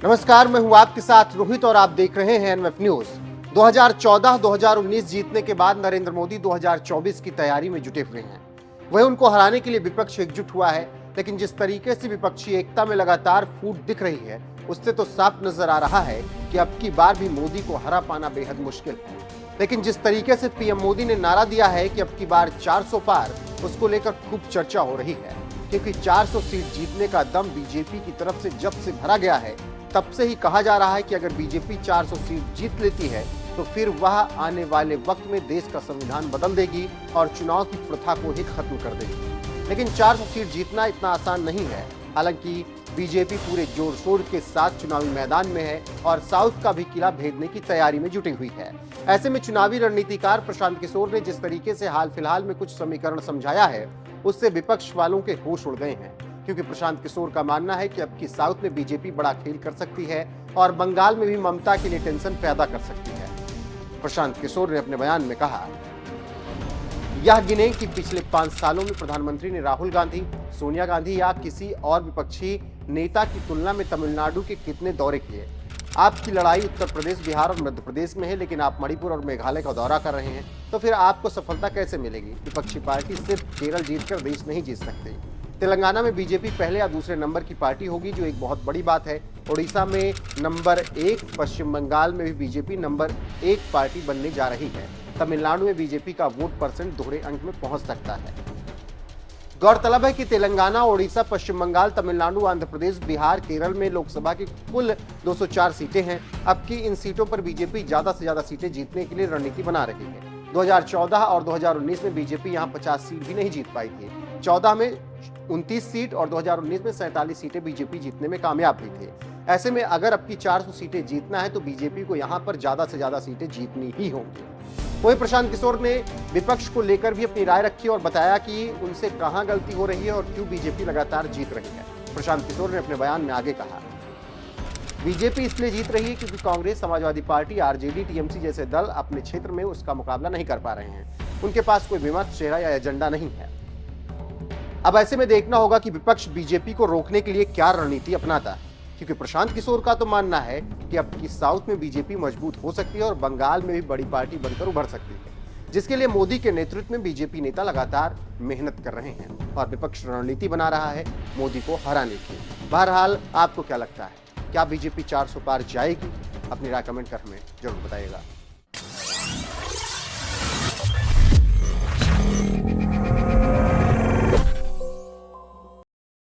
नमस्कार, मैं हूं आपके साथ रोहित और आप देख रहे हैं एनएफ न्यूज। 2014-2019 जीतने के बाद नरेंद्र मोदी 2024 की तैयारी में जुटे हुए हैं। वह उनको हराने के लिए विपक्ष एकजुट हुआ है, लेकिन जिस तरीके से विपक्षी एकता में लगातार फूट दिख रही है, उससे तो साफ नजर आ रहा है कि अब की बार भी मोदी को हरा पाना बेहद मुश्किल है। लेकिन जिस तरीके से पीएम मोदी ने नारा दिया है कि अब की बार 400 पार, उसको लेकर खूब चर्चा हो रही है, क्योंकि 400 सीट जीतने का दम बीजेपी की तरफ से जब से भरा गया है, तब से ही कहा जा रहा है कि अगर बीजेपी 400 सीट जीत लेती है तो फिर वह आने वाले वक्त में देश का संविधान बदल देगी और चुनाव की प्रथा को ही खत्म कर देगी। लेकिन 400 सीट जीतना इतना आसान नहीं है। हालांकि बीजेपी पूरे जोर शोर के साथ चुनावी मैदान में है और साउथ का भी किला भेदने की तैयारी में जुटी हुई है। ऐसे में चुनावी रणनीतिकार प्रशांत किशोर ने जिस तरीके से हाल फिलहाल में कुछ समीकरण समझाया है, उससे विपक्ष वालों के होश उड़ गए हैं, क्योंकि प्रशांत किशोर का मानना है कि अब की साउथ में बीजेपी बड़ा खेल कर सकती है और बंगाल में भी ममता के लिए टेंशन पैदा कर सकती है। प्रशांत किशोर ने अपने बयान में कहा, यह गिने कि पिछले 5 सालों में प्रधानमंत्री ने राहुल गांधी, सोनिया गांधी या किसी और विपक्षी नेता की तुलना में तमिलनाडु के कितने दौरे किए। आपकी लड़ाई उत्तर प्रदेश, बिहार और मध्य प्रदेश में है, लेकिन आप मणिपुर और मेघालय का दौरा कर रहे हैं, तो फिर आपको सफलता कैसे मिलेगी। विपक्षी पार्टी सिर्फ केरल जीतकर देश नहीं जीत सकती। तेलंगाना में बीजेपी पहले या दूसरे नंबर की पार्टी होगी, जो एक बहुत बड़ी बात है। ओडिशा में नंबर 1, पश्चिम बंगाल में भी बीजेपी नंबर 1 पार्टी बनने जा रही है। तमिलनाडु में बीजेपी का वोट परसेंट दोहरे अंक में पहुंच सकता है। गौरतलब है कि तेलंगाना, ओडिशा, पश्चिम बंगाल, तमिलनाडु, आंध्र प्रदेश, बिहार, केरल में लोकसभा की कुल 204 सीटें हैं। अब की इन सीटों पर बीजेपी ज्यादा से ज्यादा सीटें जीतने के लिए रणनीति बना रही है। 2014 और 2019 में बीजेपी यहां 50 सीट भी नहीं जीत पाई थी। 14 में 29 सीट और 2019 में 47 सीटें बीजेपी जीतने में कामयाब हुई थी। ऐसे में अगर अब की 400 सीटें जीतना है तो बीजेपी को यहां पर ज्यादा से ज्यादा सीटें जीतनी ही होंगी। वहीं प्रशांत किशोर ने विपक्ष को लेकर भी अपनी राय रखी और बताया कि उनसे कहां गलती हो रही है और क्यों बीजेपी लगातार जीत रही है। प्रशांत किशोर ने अपने बयान में आगे कहा, बीजेपी इसलिए जीत रही है क्योंकि Congress, Samajwadi party, RJD, TMC जैसे दल अपने क्षेत्र में उसका मुकाबला नहीं कर पा रहे हैं। उनके पास कोई विमर्श, चेहरा या एजेंडा नहीं है। अब ऐसे में देखना होगा कि विपक्ष बीजेपी को रोकने के लिए क्या रणनीति अपनाता है, क्योंकि प्रशांत किशोर का तो मानना है कि अब की साउथ में बीजेपी मजबूत हो सकती है और बंगाल में भी बड़ी पार्टी बनकर उभर सकती है, जिसके लिए मोदी के नेतृत्व में बीजेपी नेता लगातार मेहनत कर रहे हैं और विपक्ष रणनीति बना रहा है मोदी को हराने की। बहरहाल, आपको क्या लगता है, क्या बीजेपी 400 पार जाएगी? अपनी राय कमेंट कर हमें जरूर बताइएगा।